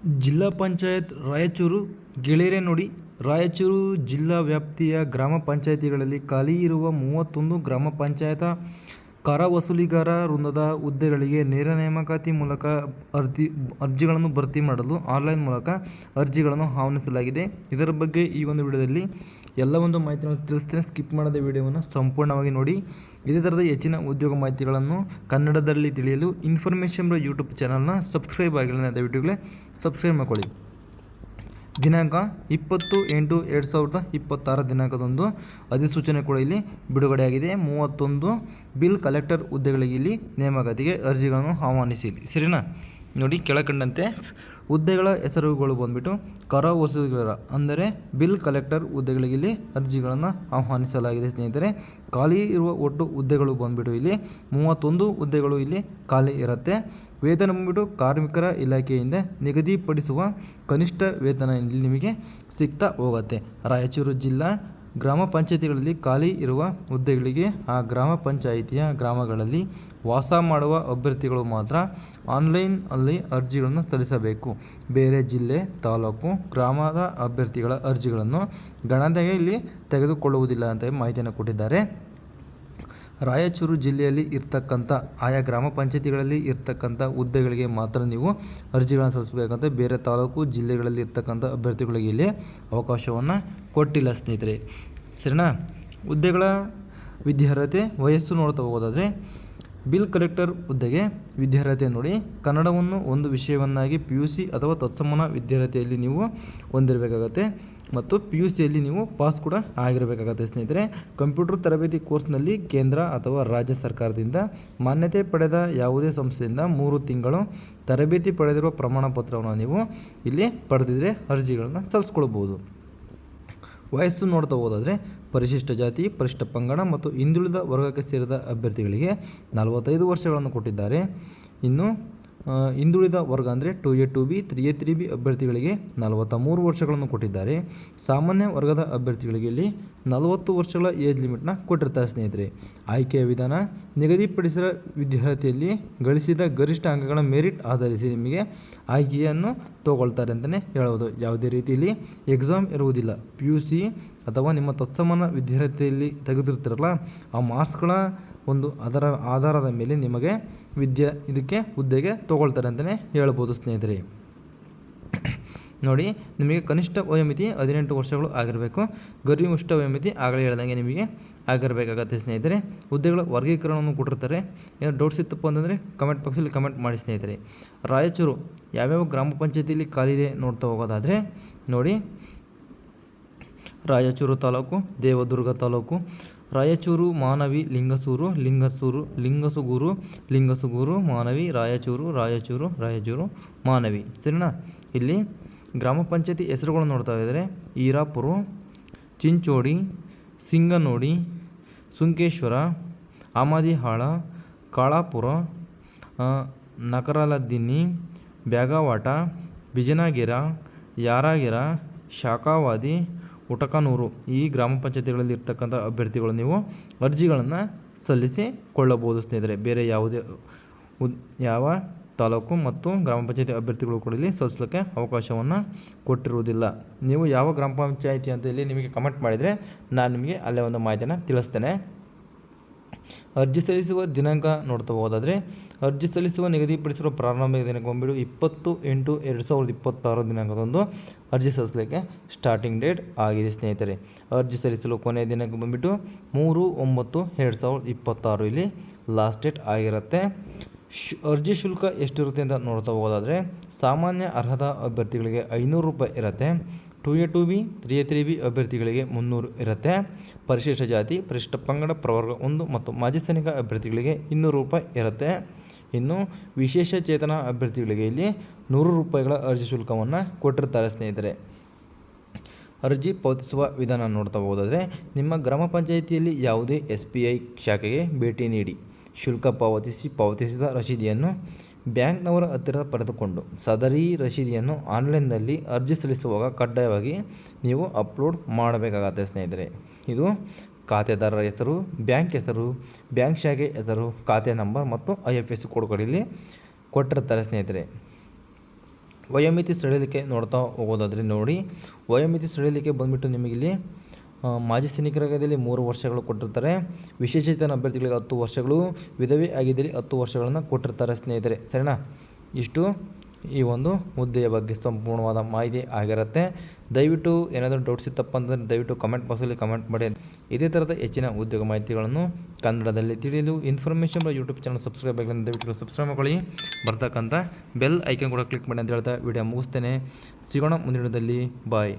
ಜಿಲ್ಲಾ ಪಂಚಾಯತ್ ರಾಯಚೂರು ಗೆಳೆಯರೇ ನೋಡಿ, ರಾಯಚೂರು ಜಿಲ್ಲಾ ವ್ಯಾಪ್ತಿಯ ಗ್ರಾಮ ಪಂಚಾಯಿತಿಗಳಲ್ಲಿ ಖಾಲಿ ಇರುವ 31 ಗ್ರಾಮ ಪಂಚಾಯತ ಕರ ವಸೂಲಿಗಾರ ವೃಂದದ ಹುದ್ದೆಗಳಿಗೆ ನೇರ ನೇಮಕಾತಿ ಮೂಲಕ ಅರ್ಜಿಗಳನ್ನು ಭರ್ತಿ ಮಾಡಲು ಆನ್ಲೈನ್ ಮೂಲಕ ಅರ್ಜಿಗಳನ್ನು ಆಹ್ವಾನಿಸಲಾಗಿದೆ. ಇದರ ಬಗ್ಗೆ ಈ ಒಂದು ವಿಡಿಯೋದಲ್ಲಿ ಎಲ್ಲ ಒಂದು ಮಾಹಿತಿಯನ್ನು ತಿಳಿಸ್ತೇನೆ. ಸ್ಕಿಪ್ ಮಾಡದ ವಿಡಿಯೋವನ್ನು ಸಂಪೂರ್ಣವಾಗಿ ನೋಡಿ. ಇದೇ ಥರದ ಹೆಚ್ಚಿನ ಉದ್ಯೋಗ ಮಾಹಿತಿಗಳನ್ನು ಕನ್ನಡದಲ್ಲಿ ತಿಳಿಯಲು ಇನ್ಫಾರ್ಮೇಷನ್ ಯೂಟ್ಯೂಬ್ ಚಾನಲ್ನ ಸಬ್ಸ್ಕ್ರೈಬ್ ಆಗಿಲ್ಲ ದಯವಿಟ್ಟು ಸಬ್ಸ್ಕ್ರೈಬ್ ಮಾಡ್ಕೊಳ್ಳಿ. ದಿನಾಂಕ 20/8/2026 ದಿನಾಂಕದಂದು ಅಧಿಸೂಚನೆ ಕೂಡ ಇಲ್ಲಿ ಬಿಡುಗಡೆಯಾಗಿದೆ. 31 ಬಿಲ್ ಕಲೆಕ್ಟರ್ ಹುದ್ದೆಗಳಿಗೆ ಇಲ್ಲಿ ನೇಮಕಾತಿಗೆ ಅರ್ಜಿಗಳನ್ನು ಆಹ್ವಾನಿಸಿ. ಸರಿನಾ? ನೋಡಿ, ಕೆಳಕಂಡಂತೆ ಹುದ್ದೆಗಳ ಹೆಸರುಗಳು ಬಂದುಬಿಟ್ಟು ಕರ ವಸೂಲಿಗಾರ ಅಂದರೆ ಬಿಲ್ ಕಲೆಕ್ಟರ್ ಹುದ್ದೆಗಳಿಗೆ ಇಲ್ಲಿ ಅರ್ಜಿಗಳನ್ನು ಆಹ್ವಾನಿಸಲಾಗಿದೆ ಸ್ನೇಹಿತರೆ. ಖಾಲಿ ಇರುವ ಒಟ್ಟು ಹುದ್ದೆಗಳು ಬಂದುಬಿಟ್ಟು ಇಲ್ಲಿ 31 ಹುದ್ದೆಗಳು ಇಲ್ಲಿ ಖಾಲಿ ಇರುತ್ತೆ. ವೇತನ ಬಂದುಬಿಟ್ಟು ಕಾರ್ಮಿಕರ ಇಲಾಖೆಯಿಂದ ನಿಗದಿಪಡಿಸುವ ಕನಿಷ್ಠ ವೇತನ ಇಲ್ಲಿ ನಿಮಗೆ ಸಿಗ್ತಾ ಹೋಗುತ್ತೆ. ರಾಯಚೂರು ಜಿಲ್ಲಾ ಗ್ರಾಮ ಪಂಚಾಯಿತಿಗಳಲ್ಲಿ ಖಾಲಿ ಇರುವ ಹುದ್ದೆಗಳಿಗೆ ಆ ಗ್ರಾಮ ಪಂಚಾಯಿತಿಯ ಗ್ರಾಮಗಳಲ್ಲಿ ವಾಸ ಮಾಡುವ ಅಭ್ಯರ್ಥಿಗಳು ಮಾತ್ರ ಆನ್ಲೈನಲ್ಲಿ ಅರ್ಜಿಗಳನ್ನು ಸಲ್ಲಿಸಬೇಕು. ಬೇರೆ ಜಿಲ್ಲೆ, ತಾಲೂಕು, ಗ್ರಾಮದ ಅಭ್ಯರ್ಥಿಗಳ ಅರ್ಜಿಗಳನ್ನು ಗಣನೆಗೆ ಇಲ್ಲಿ ತೆಗೆದುಕೊಳ್ಳುವುದಿಲ್ಲ ಅಂತ ಮಾಹಿತಿಯನ್ನು ಕೊಟ್ಟಿದ್ದಾರೆ. ರಾಯಚೂರು ಜಿಲ್ಲೆಯಲ್ಲಿ ಇರ್ತಕ್ಕಂಥ ಆಯಾ ಗ್ರಾಮ ಪಂಚಾಯಿತಿಗಳಲ್ಲಿ ಇರ್ತಕ್ಕಂಥ ಹುದ್ದೆಗಳಿಗೆ ಮಾತ್ರ ನೀವು ಅರ್ಜಿಗಳನ್ನು ಸಲ್ಲಿಸಬೇಕಂತ ಬೇರೆ ತಾಲೂಕು ಜಿಲ್ಲೆಗಳಲ್ಲಿ ಇರ್ತಕ್ಕಂಥ ಅಭ್ಯರ್ಥಿಗಳಿಗೆ ಇಲ್ಲಿ ಅವಕಾಶವನ್ನು ಕೊಟ್ಟಿಲ್ಲ ಸ್ನೇಹಿತರೆ. ಸರಿನಾ? ಹುದ್ದೆಗಳ ವಿದ್ಯಾರ್ಹತೆ ವಯಸ್ಸು ನೋಡ್ತಾ ಹೋಗೋದಾದರೆ ಬಿಲ್ ಕಲೆಕ್ಟರ್ ಹುದ್ದೆಗೆ ವಿದ್ಯಾರ್ಹತೆ ನೋಡಿ, ಕನ್ನಡವನ್ನು ಒಂದು ವಿಷಯವನ್ನಾಗಿ PUC ಅಥವಾ ತತ್ಸಮಾನ ವಿದ್ಯಾರ್ಹತೆಯಲ್ಲಿ ನೀವು ಹೊಂದಿರಬೇಕಾಗತ್ತೆ ಮತ್ತು PUCಯಲ್ಲಿ ನೀವು ಪಾಸ್ ಕೂಡ ಆಗಿರಬೇಕಾಗತ್ತೆ ಸ್ನೇಹಿತರೆ. ಕಂಪ್ಯೂಟರ್ ತರಬೇತಿ ಕೋರ್ಸ್ನಲ್ಲಿ ಕೇಂದ್ರ ಅಥವಾ ರಾಜ್ಯ ಸರ್ಕಾರದಿಂದ ಮಾನ್ಯತೆ ಪಡೆದ ಯಾವುದೇ ಸಂಸ್ಥೆಯಿಂದ 3 ತಿಂಗಳು ತರಬೇತಿ ಪಡೆದಿರುವ ಪ್ರಮಾಣ ಪತ್ರವನ್ನು ನೀವು ಇಲ್ಲಿ ಪಡೆದಿದ್ದರೆ ಅರ್ಜಿಗಳನ್ನು ಸಲ್ಲಿಸ್ಕೊಳ್ಬೋದು. ವಯಸ್ಸು ನೋಡ್ತಾ ಹೋದಾದರೆ ಪರಿಶಿಷ್ಟ ಜಾತಿ, ಪರಿಶಿಷ್ಟ ಪಂಗಡ ಮತ್ತು ಹಿಂದುಳಿದ ವರ್ಗಕ್ಕೆ ಸೇರಿದ ಅಭ್ಯರ್ಥಿಗಳಿಗೆ 45 ವರ್ಷಗಳನ್ನು ಕೊಟ್ಟಿದ್ದಾರೆ. ಇನ್ನು ಹಿಂದುಳಿದ ವರ್ಗ ಅಂದರೆ 2A 2B 3A 3B ಅಭ್ಯರ್ಥಿಗಳಿಗೆ 43 ವರ್ಷಗಳನ್ನು ಕೊಟ್ಟಿದ್ದಾರೆ. ಸಾಮಾನ್ಯ ವರ್ಗದ ಅಭ್ಯರ್ಥಿಗಳಿಗೆ ಇಲ್ಲಿ 40 ವರ್ಷಗಳ ಏಜ್ ಲಿಮಿಟ್ನ ಕೊಟ್ಟಿರ್ತಾರೆ ಸ್ನೇಹಿತರೆ. ಆಯ್ಕೆಯ ವಿಧಾನ ನಿಗದಿಪಡಿಸಿದ ವಿದ್ಯಾರ್ಥಿಯಲ್ಲಿ ಗಳಿಸಿದ ಗರಿಷ್ಠ ಅಂಕಗಳ ಮೆರಿಟ್ ಆಧರಿಸಿ ನಿಮಗೆ ಆಯ್ಕೆಯನ್ನು ತಗೊಳ್ತಾರೆ ಅಂತಲೇ ಹೇಳಬಹುದು. ಯಾವುದೇ ರೀತಿಯಲ್ಲಿ ಎಕ್ಸಾಮ್ ಇರುವುದಿಲ್ಲ. PUC ಅಥವಾ ನಿಮ್ಮ ತತ್ಸಮಾನ ವಿದ್ಯಾರ್ಥಿಯಲ್ಲಿ ತೆಗೆದಿರ್ತಿರಲ್ಲ ಆ ಮಾರ್ಕ್ಸ್ಗಳ ಒಂದು ಅದರ ಆಧಾರದ ಮೇಲೆ ನಿಮಗೆ ಇದಕ್ಕೆ ಹುದ್ದೆಗೆ ತಗೊಳ್ತಾರೆ ಅಂತಲೇ ಹೇಳ್ಬೋದು ಸ್ನೇಹಿತರೆ. ನೋಡಿ, ನಿಮಗೆ ಕನಿಷ್ಠ ವಯೋಮಿತಿ 18 ವರ್ಷಗಳು ಆಗಿರಬೇಕು. ಗರಿಷ್ಠ ವಯೋಮಿತಿ ಆಗಲೇ ಹೇಳ್ದಂಗೆ ನಿಮಗೆ ಆಗಿರಬೇಕಾಗತ್ತೆ ಸ್ನೇಹಿತರೆ. ಹುದ್ದೆಗಳ ವರ್ಗೀಕರಣವನ್ನು ಕೊಟ್ಟಿರ್ತಾರೆ. ಏನೋ ಡೌಟ್ಸ್ ಇತ್ತಪ್ಪ ಅಂತಂದರೆ ಕಮೆಂಟ್ ಬಾಕ್ಸಲ್ಲಿ ಕಮೆಂಟ್ ಮಾಡಿ ಸ್ನೇಹಿತರೆ. ರಾಯಚೂರು ಯಾವ್ಯಾವ ಗ್ರಾಮ ಪಂಚಾಯತಿಯಲ್ಲಿ ಖಾಲಿದೆ ನೋಡ್ತಾ ಹೋಗೋದಾದರೆ ನೋಡಿ, ರಾಯಚೂರು ತಾಲೂಕು, ದೇವದುರ್ಗ ತಾಲೂಕು, ರಾಯಚೂರು, ಮಾನವಿ, ಲಿಂಗಸೂಗೂರು, ಮಾನವಿ, ರಾಯಚೂರು, ಮಾನವಿ. ಸರಿನಾ? ಇಲ್ಲಿ ಗ್ರಾಮ ಪಂಚಾಯತಿ ಹೆಸರುಗಳು ನೋಡ್ತಾ ಇದ್ದರೆ ಈರಾಪುರ, ಚಿಂಚೋಡಿ, ಸಿಂಗನೋಡಿ, ಸುಂಕೇಶ್ವರ, ಆಮದಿಹಾಳ, ಕಾಳಾಪುರ, ನಕರಲದಿನ್ನಿ, ಬ್ಯಾಗವಾಟ, ಬಿಜನಗೆರ, ಯಾರಾಗೆರ, ಶಾಖಾವಾದಿ, ಉಟಕನೂರು ಈ ಗ್ರಾಮ ಪಂಚಾಯತಿಗಳಲ್ಲಿ ಇರ್ತಕ್ಕಂಥ ಅಭ್ಯರ್ಥಿಗಳು ನೀವು ಅರ್ಜಿಗಳನ್ನು ಸಲ್ಲಿಸಿಕೊಳ್ಳಬಹುದು ಸ್ನೇಹಿತರೆ. ಬೇರೆ ಯಾವ ತಾಲೂಕು ಮತ್ತು ಗ್ರಾಮ ಪಂಚಾಯತಿ ಅಭ್ಯರ್ಥಿಗಳು ಕೂಡ ಇಲ್ಲಿ ಸಲ್ಲಿಸಲಿಕ್ಕೆ ಅವಕಾಶವನ್ನು ಕೊಟ್ಟಿರುವುದಿಲ್ಲ. ನೀವು ಯಾವ ಗ್ರಾಮ ಪಂಚಾಯತಿ ಅಂತ ಇಲ್ಲಿ ನಿಮಗೆ ಕಮೆಂಟ್ ಮಾಡಿದರೆ ನಾನು ನಿಮಗೆ ಅಲ್ಲೇ ಒಂದು ಮಾಹಿತಿಯನ್ನು ತಿಳಿಸ್ತೇನೆ. ಅರ್ಜಿ ಸಲ್ಲಿಸುವ ದಿನಾಂಕ ನೋಡ್ತಾ ಹೋಗೋದಾದರೆ ಅರ್ಜಿ ಸಲ್ಲಿಸುವ ನಿಗದಿಪಡಿಸಿರುವ ಪ್ರಾರಂಭಿಕ ದಿನಾಂಕ ಬಂದ್ಬಿಟ್ಟು 20/8/2026 ದಿನಾಂಕದಂದು ಅರ್ಜಿ ಸಲ್ಲಿಸಲಿಕ್ಕೆ ಸ್ಟಾರ್ಟಿಂಗ್ ಡೇಟ್ ಆಗಿದೆ ಸ್ನೇಹಿತರೆ. ಅರ್ಜಿ ಸಲ್ಲಿಸಲು ಕೊನೆಯ ದಿನಾಂಕ ಬಂದ್ಬಿಟ್ಟು 3/9/2026 ಇಲ್ಲಿ ಲಾಸ್ಟ್ ಡೇಟ್ ಆಗಿರುತ್ತೆ. ಅರ್ಜಿ ಶುಲ್ಕ ಎಷ್ಟಿರುತ್ತೆ ಅಂತ ನೋಡ್ತಾ ಹೋಗೋದಾದರೆ ಸಾಮಾನ್ಯ ಅರ್ಹತಾ ಅಭ್ಯರ್ಥಿಗಳಿಗೆ 500 ರೂಪಾಯಿ ಇರುತ್ತೆ. 2A 2B 3A 3B ಅಭ್ಯರ್ಥಿಗಳಿಗೆ 300 ಇರುತ್ತೆ. ಪರಿಶಿಷ್ಟ ಜಾತಿ, ಪರಿಶಿಷ್ಟ ಪಂಗಡ, ಪ್ರವರ್ಗ 1 ಮತ್ತು ಮಾಜಿ ಸೈನಿಕ ಅಭ್ಯರ್ಥಿಗಳಿಗೆ 200 ರೂಪಾಯಿ ಇರುತ್ತೆ. ಇನ್ನು ವಿಶೇಷ ಚೇತನ ಅಭ್ಯರ್ಥಿಗಳಿಗೆ ಇಲ್ಲಿ 100 ರೂಪಾಯಿಗಳ ಅರ್ಜಿ ಶುಲ್ಕವನ್ನು ಕೊಟ್ಟಿರ್ತಾರೆ ಸ್ನೇಹಿತರೆ. ಅರ್ಜಿ ಪಾವತಿಸುವ ವಿಧಾನ ನೋಡ್ತಾ ಹೋಗೋದಾದರೆ ನಿಮ್ಮ ಗ್ರಾಮ ಪಂಚಾಯಿತಿಯಲ್ಲಿ ಯಾವುದೇ SBI ಶಾಖೆಗೆ ಭೇಟಿ ನೀಡಿ ಶುಲ್ಕ ಪಾವತಿಸಿದ ರಸೀದಿಯನ್ನು ಬ್ಯಾಂಕ್ನವರ ಹತ್ತಿರ ಪಡೆದುಕೊಂಡು ಸದರಿ ರಸೀದಿಯನ್ನು ಆನ್ಲೈನ್ನಲ್ಲಿ ಅರ್ಜಿ ಸಲ್ಲಿಸುವಾಗ ಕಡ್ಡಾಯವಾಗಿ ನೀವು ಅಪ್ಲೋಡ್ ಮಾಡಬೇಕಾಗತ್ತೆ ಸ್ನೇಹಿತರೆ. ಇದು ಖಾತೆದಾರರ ಹೆಸರು, ಬ್ಯಾಂಕ್ ಶಾಖೆ ಹೆಸರು, ಖಾತೆ ನಂಬರ್ ಮತ್ತು IFSC ಕೋಡ್ಗಳು ಇಲ್ಲಿ ಕೊಟ್ಟಿರ್ತಾರೆ ಸ್ನೇಹಿತರೆ. ವಯೋಮಿತಿ ಸಡಿಲಿಕೆ ನೋಡ್ತಾ ಹೋಗೋದಾದರೆ ನೋಡಿ, ವಯೋಮಿತಿ ಸಡಿಲಿಕೆ ಬಂದುಬಿಟ್ಟು ನಿಮಗಿಲ್ಲಿ ಮಾಜಿ ಸೈನಿಕರಾಗದಲ್ಲಿ 3 ವರ್ಷಗಳು ಕೊಟ್ಟಿರ್ತಾರೆ. ವಿಶೇಷಚೇತನ ಅಭ್ಯರ್ಥಿಗಳಿಗೆ 10 ವರ್ಷಗಳು, ವಿಧವೆ ಆಗಿದ್ದಲ್ಲಿ 10 ವರ್ಷಗಳನ್ನು ಕೊಟ್ಟಿರ್ತಾರೆ ಸ್ನೇಹಿತರೆ. ಸರಿನಾ? ಇಷ್ಟು ಈ ಒಂದು ಹುದ್ದೆಯ ಬಗ್ಗೆ ಸಂಪೂರ್ಣವಾದ ಮಾಹಿತಿ ಆಗಿರುತ್ತೆ. ದಯವಿಟ್ಟು ಏನಾದರೂ ಡೌಟ್ಸ್ ಇತ್ತಪ್ಪ ಅಂತಂದರೆ ದಯವಿಟ್ಟು ಕಮೆಂಟ್ ಬಾಕ್ಸಲ್ಲಿ ಕಮೆಂಟ್ ಮಾಡಿ. ಇದೇ ಥರದ ಹೆಚ್ಚಿನ ಉದ್ಯೋಗ ಮಾಹಿತಿಗಳನ್ನು ಕನ್ನಡದಲ್ಲಿ ತಿಳಿಯಲು ಇನ್ಫಾರ್ಮೇಷನ್ ಯೂಟ್ಯೂಬ್ ಚಾನಲ್ ಸಬ್ಸ್ಕ್ರೈಬ್ ಆಗಿಲ್ಲ ದಯವಿಟ್ಟು ಸಬ್ಸ್ಕ್ರೈಬ್ ಮಾಡ್ಕೊಳ್ಳಿ. ಬರ್ತಕ್ಕಂಥ ಬೆಲ್ ಐಕನ್ ಕೂಡ ಕ್ಲಿಕ್ ಮಾಡಿ ಅಂತ ಹೇಳ್ತಾ ವಿಡಿಯೋ ಮುಗಿಸ್ತೇನೆ. ಸಿಗೋಣ ಮುಂದಿನ ವಿಡಿಯೋದಲ್ಲಿ. ಬಾಯ್.